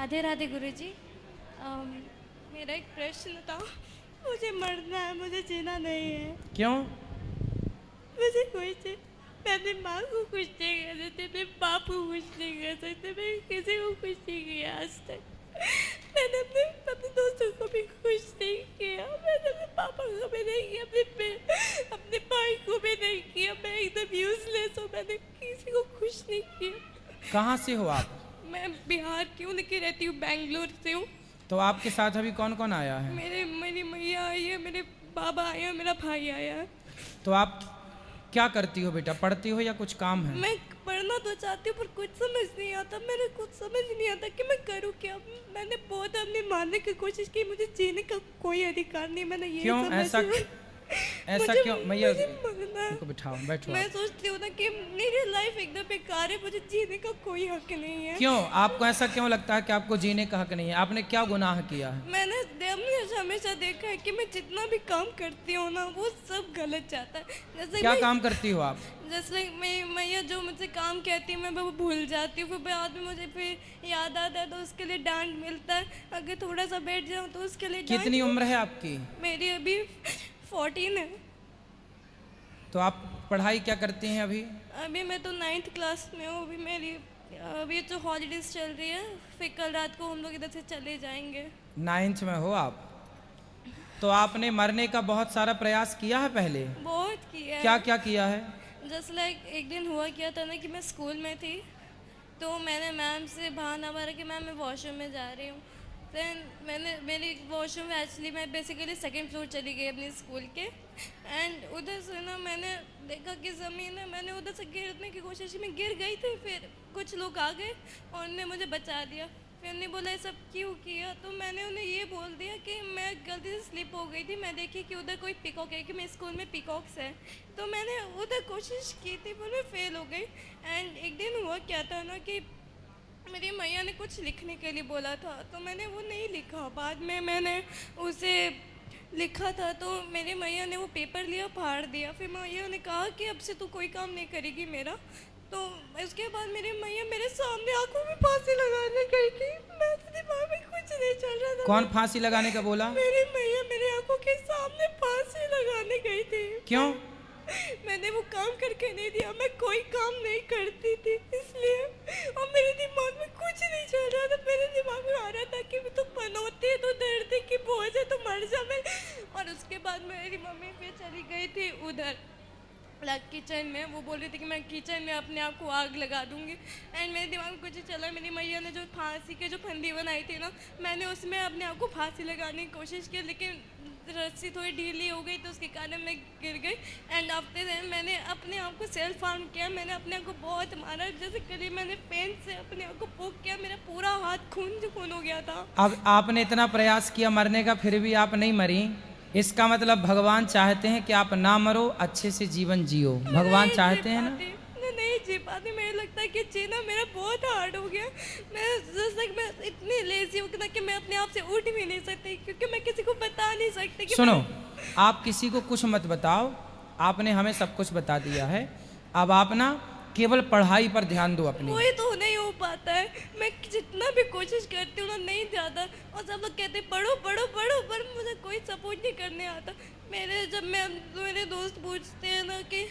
राधे राधे गुरुजी। मेरा एक प्रश्न था। मुझे मरना है, मुझे जीना नहीं है। क्यों? मुझे कोई चीज, मैं अपनी माँ को खुश नहीं कर सकती, अपने बाप को खुश नहीं कर सकती, मैं किसी को खुश नहीं किया आज तक। मैंने अपने दोस्तों को भी खुश नहीं किया, मैंने अपने पापा को भी नहीं किया, अपने भाई को भी नहीं किया। मैं एकदम यूजलेस हूँ, मैंने किसी को खुश नहीं किया। कहाँ से हो आप? मैं बिहार की हूँ, लेकिन रहती हूँ बेंगलोर से हूँ। तो आपके साथ अभी कौन कौन आया है? मेरी मैया आई है, मेरे बाबा आए हैं, मेरा भाई आया है। तो आप क्या करती हो बेटा? पढ़ती हो या कुछ काम है? मैं पढ़ना तो चाहती हूँ पर कुछ समझ नहीं आता, मेरे कुछ समझ नहीं आता कि मैं करूँ क्या। मैंने बहुत अपने मानने की कोशिश की, मुझे जीने का कोई अधिकार नहीं। मैंने ये क्यों ऐसा क्यों? मैया को बिठाओ, बैठो। मैं सोचती हूँ ना कि मेरी लाइफ एकदम बेकार है, मुझे जीने का कोई हक नहीं है। क्यों? आपको ऐसा क्यों लगता है कि आपको जीने का हक नहीं है? आपने क्या गुनाह किया है? मैंने हमेशा देखा है कि मैं जितना भी काम करती हूँ ना, वो सब गलत जाता है। जैसे क्या काम करती हो आप? जैसे मैया जो मुझसे काम कहती है, मैं वो भूल जाती हूँ। फिर बाद में मुझे फिर याद आता है तो उसके लिए डांट मिलता है। अगर थोड़ा सा बैठ जाऊँ तो उसके लिए कितनी उम्र है आपकी? मेरी अभी 14 है। तो आप पढ़ाई क्या करती हैं अभी? अभी मैं तो 9th क्लास में हूँ। अभी जो हॉलीडेज चल रही है, फिर कल रात को हम लोग इधर से चले जाएंगे। 9th में हो आप? तो आपने मरने का बहुत सारा प्रयास किया है पहले? बहुत किया है। क्या क्या किया है? जस्ट लाइक एक दिन हुआ क्या था ना कि मैं स्कूल में थी, तो मैंने मैम से बहाना मारा कि मैम मैं वॉशरूम में जा रही हूँ। देन मेरी वॉशरूम एक्चुअली मैं बेसिकली 2nd फ्लोर चली गई अपने स्कूल के। एंड उधर से ना मैंने देखा कि ज़मीन है, मैंने उधर से गिरने की कोशिश में गिर गई थी। फिर कुछ लोग आ गए और उन्होंने मुझे बचा दिया। फिर उन्होंने बोला ये सब क्यों किया, तो मैंने उन्हें ये बोल दिया कि मैं गलती से स्लिप हो गई थी। मैं देखी कि उधर कोई पिकॉक है, कि मेरे स्कूल में पिकॉक्स है, तो मैंने उधर कोशिश की थी पर मैं फेल हो गई। एंड एक दिन हुआ क्या था ना कि मेरी मैया ने कुछ लिखने के लिए बोला था, तो मैंने वो नहीं लिखा। बाद में मैंने उसे लिखा था, तो मेरे मैया ने वो पेपर लिया, फाड़ दिया। फिर मैया ने कहा कि अब से तू कोई काम नहीं करेगी मेरा। तो उसके बाद मेरी मैया मेरे सामने आंखों में फांसी लगाने गई थी। मैं तो दिमाग में कुछ नहीं चल रहा था। कौन फांसी लगाने का बोला? मेरी मैया मेरी आंखों के सामने फांसी लगाने गई थी। क्यों? मैंने वो काम करके नहीं दिया, मैं कोई काम नहीं करती थी इसलिए। और मेरे दिमाग में कुछ नहीं चल रहा था। मेरे दिमाग में आ रहा था कि तो पनौती है, तो दर्द की बोझ है, तो मर जा मैं। और उसके बाद मेरी मम्मी फिर चली गई थी उधर किचन में। वो बोल रही थी कि मैं किचन में अपने आप को आग लगा दूंगी। एंड मेरे दिमाग में कुछ ही चला। मेरी मैया ने जो फांसी के जो फंदी बनाई थी ना, मैंने उसमें अपने आप को फांसी लगाने की कोशिश की, लेकिन रस्सी थोड़ी ढीली हो गई तो उसके कारण मैं गिर गई। एंड आफ्टर दैट मैंने अपने आप को सेल्फ हार्म किया। मैंने अपने आप को बहुत मारा। जैसे करीब मैंने पेन से अपने आप को पोक किया, मेरा पूरा हाथ खून हो गया था। अब आपने इतना प्रयास किया मरने का, फिर भी आप नहीं मरी। इसका मतलब भगवान चाहते हैं कि आप ना मरो, अच्छे से जीवन जियो। भगवान चाहते हैं ना? नहीं जी पाती। मुझे लगता है कि जीना मेरा बहुत हार्ड हो गया। मैं इतनी लेजी हूँ कि मैं अपने आप से उठ भी नहीं सकती, क्योंकि मैं किसी को बता नहीं सकती कि सुनो, आप किसी को कुछ मत बताओ। आपने हमें सब कुछ बता दिया है। अब आप ना केवल पढ़ाई पर ध्यान दो अपनी। वही तो नहीं हो पाता है। मैं जितना भी कोशिश करती हूँ ना, नहीं जाता। और सब लोग कहते हैं पढ़ो पढ़ो पढ़ो, पर मुझे कोई सपोर्ट नहीं करने आता। मेरे दोस्त पूछते हैं ना कि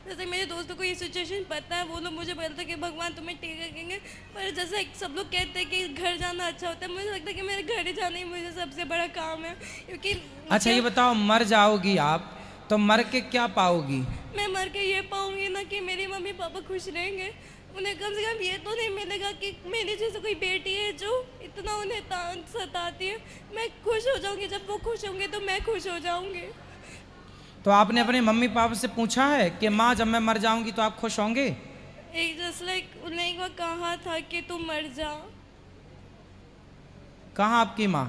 जैसे मेरे दोस्तों को ये सिचुएशन पता है, वो लोग मुझे बोलते हैं कि भगवान तुम्हें ठीक रखेंगे। पर जैसे सब लोग कहते हैं कि घर जाना अच्छा होता है, मुझे लगता है कि मेरे घर जाना ही मुझे सबसे बड़ा काम है। क्योंकि अच्छा ये बताओ, मर जाओगी आप तो मर के क्या पाओगी? मैं मर के ये पाऊंगी ना कि मेरे मम्मी पापा खुश रहेंगे। उन्हें कम से कम ये तो नहीं मिलेगा कि मेरी जैसे कोई बेटी है जो इतना उन्हें सताती है। मैं खुश हो जाऊंगी, जब वो खुश होंगे तो मैं खुश हो जाऊंगी। तो आपने अपने मम्मी पापा से पूछा है कि माँ जब मैं मर जाऊंगी तो आप खुश होंगे? एक जस्ट लाइक उन्हें एक बार कहा था कि तू मर जा। कहाँ आपकी माँ?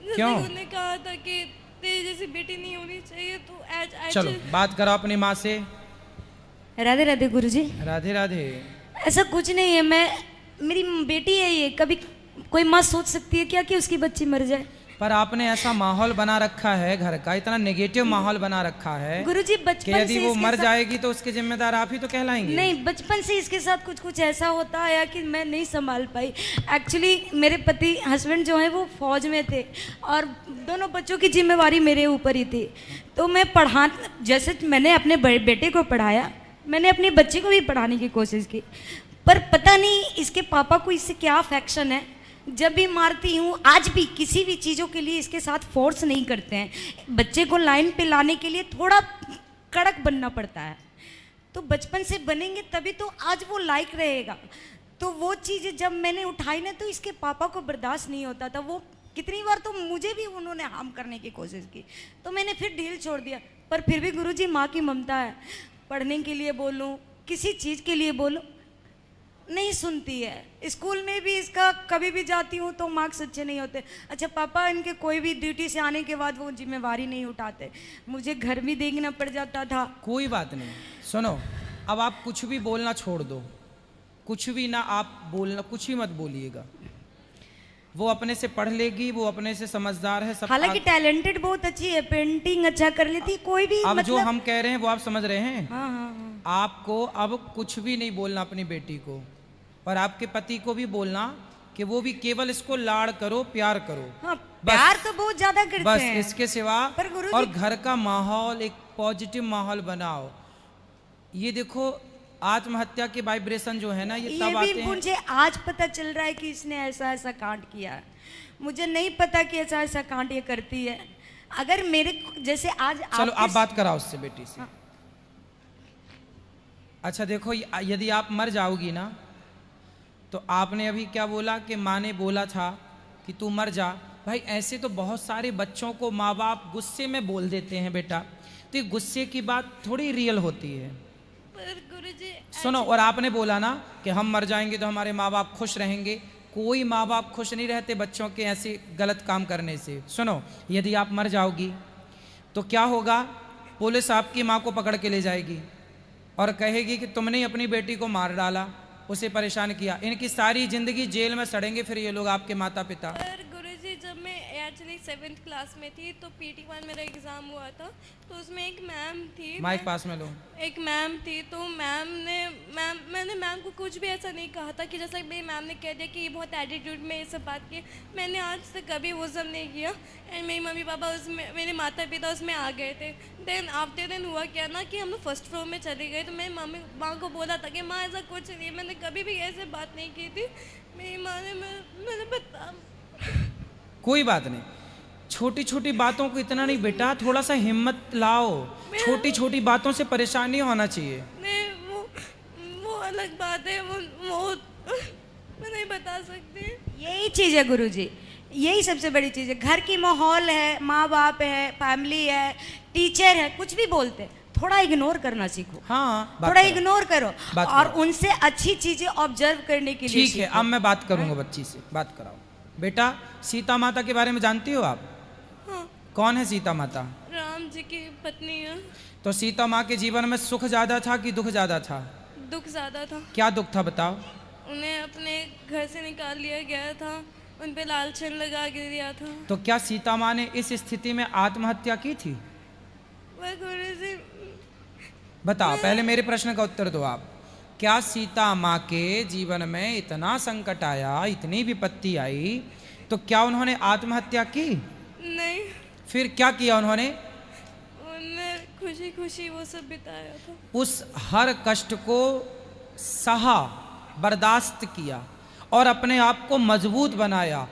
क्यों? उन्हें कहा था कि तेरी जैसी बेटी नहीं होनी चाहिए, तो चलो बात करो अपनी माँ से। राधे राधे गुरुजी। राधे राधे। ऐसा कुछ नहीं है, मेरी बेटी है ये। कभी कोई माँ सोच सकती है क्या कि उसकी बच्ची मर जाए? पर आपने ऐसा माहौल बना रखा है घर का, इतना नेगेटिव माहौल बना रखा है गुरुजी कि बचपन यदि से वो इसके मर साथ- जाएगी तो उसके जिम्मेदार आप ही तो कहलाएंगे। नहीं, बचपन से इसके साथ कुछ कुछ ऐसा होता आया कि मैं नहीं संभाल पाई। एक्चुअली मेरे पति हस्बैंड जो है वो फौज में थे और दोनों बच्चों की जिम्मेवारी मेरे ऊपर ही थी। तो मैं पढ़ा, जैसे मैंने अपने बेटे को पढ़ाया, मैंने अपनी बच्ची को भी पढ़ाने की कोशिश की, पर पता नहीं इसके पापा को इससे क्या अफेक्शन है। जब भी मारती हूँ, आज भी किसी भी चीज़ों के लिए इसके साथ फोर्स नहीं करते हैं। बच्चे को लाइन पे लाने के लिए थोड़ा कड़क बनना पड़ता है, तो बचपन से बनेंगे तभी तो आज वो लायक रहेगा। तो वो चीज़ जब मैंने उठाई ना तो इसके पापा को बर्दाश्त नहीं होता था। वो कितनी बार तो मुझे भी उन्होंने हार्म करने की कोशिश की, तो मैंने फिर डील छोड़ दिया। पर फिर भी गुरुजी माँ की ममता है, पढ़ने के लिए बोलूँ, किसी चीज़ के लिए बोलूँ, नहीं सुनती है। स्कूल में भी इसका कभी भी जाती हूँ तो मार्क्स अच्छे नहीं होते। अच्छा पापा इनके कोई भी ड्यूटी से आने के बाद वो जिम्मेवारी नहीं उठाते, मुझे घर भी देखना पड़ जाता था। कोई बात नहीं, सुनो, अब आप कुछ भी बोलना छोड़ दो, कुछ भी ना आप बोलना, कुछ भी मत बोलिएगा। वो अपने से पढ़ लेगी, वो अपने से समझदार है सब। हालांकि टैलेंटेड बहुत अच्छी है, पेंटिंग अच्छा कर लेती, कोई भी अब जो मतलब। हम कह रहे हैं वो आप समझ रहे हैं। हाँ हाँ हाँ। आपको अब कुछ भी नहीं बोलना अपनी बेटी को, और आपके पति को भी बोलना कि वो भी केवल इसको लाड़ करो, प्यार करो। हाँ, प्यार तो बहुत ज्यादा करते बस हैं। इसके सिवा। पर गुरुजी- और घर का माहौल एक पॉजिटिव माहौल बनाओ। ये देखो आत्महत्या के वाइब्रेशन जो है ना, ये तब ये आते भी हैं। मुझे आज पता चल रहा है कि इसने ऐसा ऐसा कांड किया है। मुझे नहीं पता कि ऐसा ऐसा कांड ये करती है। अगर मेरे जैसे आज चलो आप आपके- बात कराओ उससे, बेटी से। हाँ। अच्छा देखो, यदि आप मर जाओगी ना, तो आपने अभी क्या बोला कि माँ ने बोला था कि तू मर जा। भाई ऐसे तो बहुत सारे बच्चों को माँ बाप गुस्से में बोल देते हैं बेटा, तो ये गुस्से की बात थोड़ी रियल होती है। पर गुरुजी सुनो, और आपने बोला ना कि हम मर जाएंगे तो हमारे माँ बाप खुश रहेंगे। कोई माँ बाप खुश नहीं रहते बच्चों के ऐसे गलत काम करने से। सुनो, यदि आप मर जाओगी तो क्या होगा, पुलिस आपकी माँ को पकड़ के ले जाएगी और कहेगी कि तुमने अपनी बेटी को मार डाला, उसे परेशान किया। इनकी सारी जिंदगी जेल में सड़ेंगे फिर ये लोग, आपके माता पिता। पर गुरुजी जब मैं एक्चुअली 7th क्लास में थी तो PT1 मेरा एग्ज़ाम हुआ था, तो उसमें एक मैम थी। माइक पास में लो। एक मैम थी, तो मैंने मैम को कुछ भी ऐसा नहीं कहा था कि जैसा मेरी मैम ने कह दिया कि ये बहुत एटीट्यूड में ये सब बात की। मैंने आज तक कभी वो सब नहीं किया। एंड मेरी मम्मी पापा उसमें, मेरे माता पिता उसमें आ गए थे। देन आफ्टर देन हुआ क्या ना कि हम लोग फर्स्ट फ्लोर में चले गए, तो मेरी मम्मी माँ को बोला था कि माँ ऐसा कुछ नहीं, मैंने कभी भी ऐसे बात नहीं की थी। मेरी माँ ने मैंने बता। कोई बात नहीं, छोटी छोटी बातों को इतना नहीं बेटा, थोड़ा सा हिम्मत लाओ। छोटी छोटी बातों से परेशान नहीं होना चाहिए। नहीं वो अलग बात है, वो मैं नहीं बता सकती। यही चीज़ है गुरुजी, यही सबसे बड़ी चीज़ है। घर की माहौल है, माँ बाप है, फैमिली है, टीचर है, कुछ भी बोलते हैं, थोड़ा इग्नोर करना सीखो। हाँ, बात थोड़ा करो। इग्नोर करो बात और करो। उनसे अच्छी चीजें ऑब्जर्व करने के लिए ठीक है, सीखो। अब मैं बात करूंगा बच्ची से, बात कराओ। बेटा, सीता माता के बारे में जानती हो आप? हाँ, कौन है सीता माता? राम जी की पत्नी है। तो सीता माँ के जीवन में सुख ज्यादा था कि दुख ज्यादा था? दुख ज़्यादा था। क्या दुख था बताओ? उन्हें अपने घर से निकाल लिया गया था, उन पे लालचन लगा के दिया था। तो क्या सीता माँ ने इस स्थिति में आत्महत्या की थी? वह गुरुजी बताओ, पहले मेरे प्रश्न का उत्तर दो आप। क्या सीता माँ के जीवन में इतना संकट आया, इतनी विपत्ति आई, तो क्या उन्होंने आत्महत्या की? नहीं, फिर क्या किया उन्होंने? उन्होंने खुशी खुशी वो सब बिताया था। उस हर कष्ट को सहा, बर्दाश्त किया और अपने आप को मजबूत बनाया।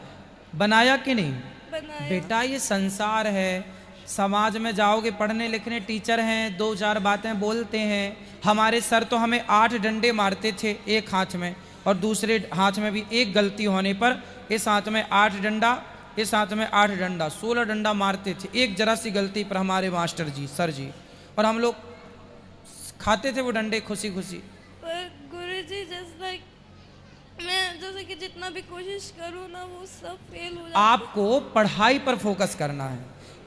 बनाया कि नहीं? बनाया। बेटा, ये संसार है। समाज में जाओगे पढ़ने लिखने, टीचर हैं, दो चार बातें बोलते हैं। हमारे सर तो हमें 8 डंडे मारते थे एक हाथ में, और दूसरे हाथ में भी एक गलती होने पर इस हाथ में 8 डंडा, इस हाथ में 8 डंडा, 16 डंडा मारते थे एक जरा सी गलती पर हमारे मास्टर जी, सर जी। और हम लोग खाते थे वो डंडे खुशी खुशी। पर गुरुजी जैसा मैं जैसे कि जितना भी कोशिश करूँ ना वो सब फेल हो जाता। आपको पढ़ाई पर फोकस करना है,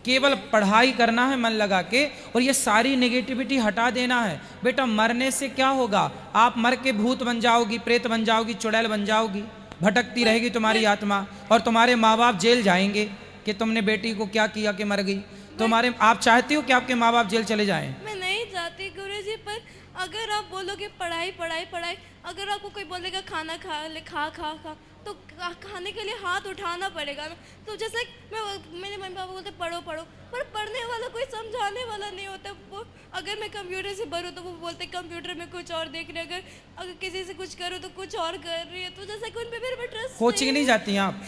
केवल पढ़ाई करना है मन लगा के, और ये सारी नेगेटिविटी हटा देना है। बेटा, मरने से क्या होगा? आप मर के भूत बन जाओगी, प्रेत बन जाओगी, चुड़ैल बन जाओगी, भटकती रहेगी तुम्हारी आत्मा, और तुम्हारे माँ बाप जेल जाएंगे। कि तुमने बेटी को क्या किया कि मर गई? तुम्हारे आप चाहती हो कि आपके माँ बाप जेल चले जाएं? मैं नहीं चाहती गुरुजी, पर अगर आप बोलोगे पढ़ाई पढ़ाई पढ़ाई, अगर आपको कोई बोलेगा खाना खा ले, खा खा खा, तो खाने के लिए हाथ उठाना पड़ेगा ना। तो जैसे मेरे मम्मी पापा बोलते पढ़ो पढ़ो, पर पढ़ने वाला कोई समझाने वाला नहीं होता। वो अगर मैं कंप्यूटर से भरूँ तो वो बोलते कंप्यूटर में कुछ और देख रहे, अगर किसी से कुछ करूँ तो कुछ और कर रही है। तो जैसे कि उन पे मेरे पे ट्रस्ट कोचिंग नहीं जाती हैं आप?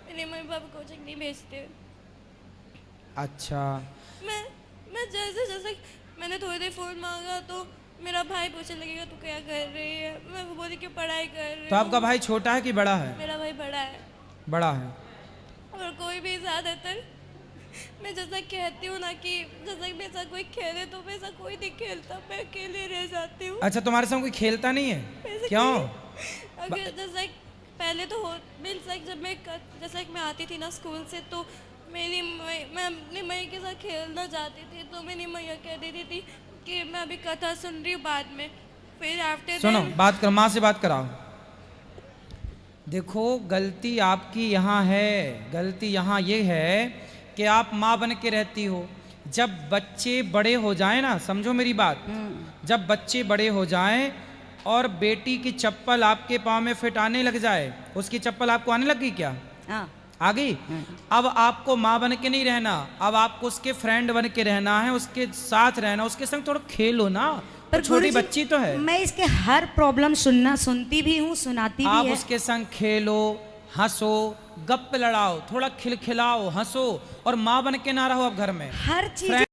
मेरे मम्मी पापा कोचिंग नहीं भेजते। अच्छा, मैं जैसे जैसे मैंने थोड़ी देर फ़ोन मांगा तो मेरा भाई पूछने लगेगा तू क्या कर रही है। मैं वो बोली कि पढ़ाई कर रही हूँ। तो आपका भाई छोटा है कि बड़ा है? मेरा भाई बड़ा है। बड़ा है। और कोई भी ज़्यादातर मैं जैसा कहती हूँ ना कि जैसा मेरे साथ कोई खेले तो वैसा कोई नहीं खेलता, मैं अकेले रह जाती हूँ। अच्छा, तुम्हारे साथ कोई खेलता नहीं है? क्यों? अगर जैसे पहले तो हो जब मैं जैसे मैं आती थी ना स्कूल से, तो मैं अपनी मैया के साथ खेलना चाहती थी, तो मेरी मैया कह देती थी कि मैं अभी कथा सुन रही हूँ बाद में। फिर आफ्टर सुनो, बात कर, माँ से बात कराओ। देखो, गलती आपकी यहाँ है, गलती यहाँ ये है कि आप माँ बन के रहती हो। जब बच्चे बड़े हो जाएं ना, समझो मेरी बात, जब बच्चे बड़े हो जाएं और बेटी की चप्पल आपके पाँव में फिट आने लग जाए, उसकी चप्पल आपको आने लग गई क्या? हाँ। आ गई? अब आपको माँ बन के नहीं रहना, अब आपको उसके फ्रेंड बन के रहना है, उसके साथ रहना, उसके संग थोड़ा खेलो ना। पर छोटी गुरुजी, बच्ची तो है। मैं इसके हर प्रॉब्लम सुनती भी हूँ, सुनाती भी आप है। उसके संग खेलो, हंसो, गप लड़ाओ, थोड़ा खिलखिलाओ, हंसो, और माँ बन के ना रहो अब घर में। हर चीज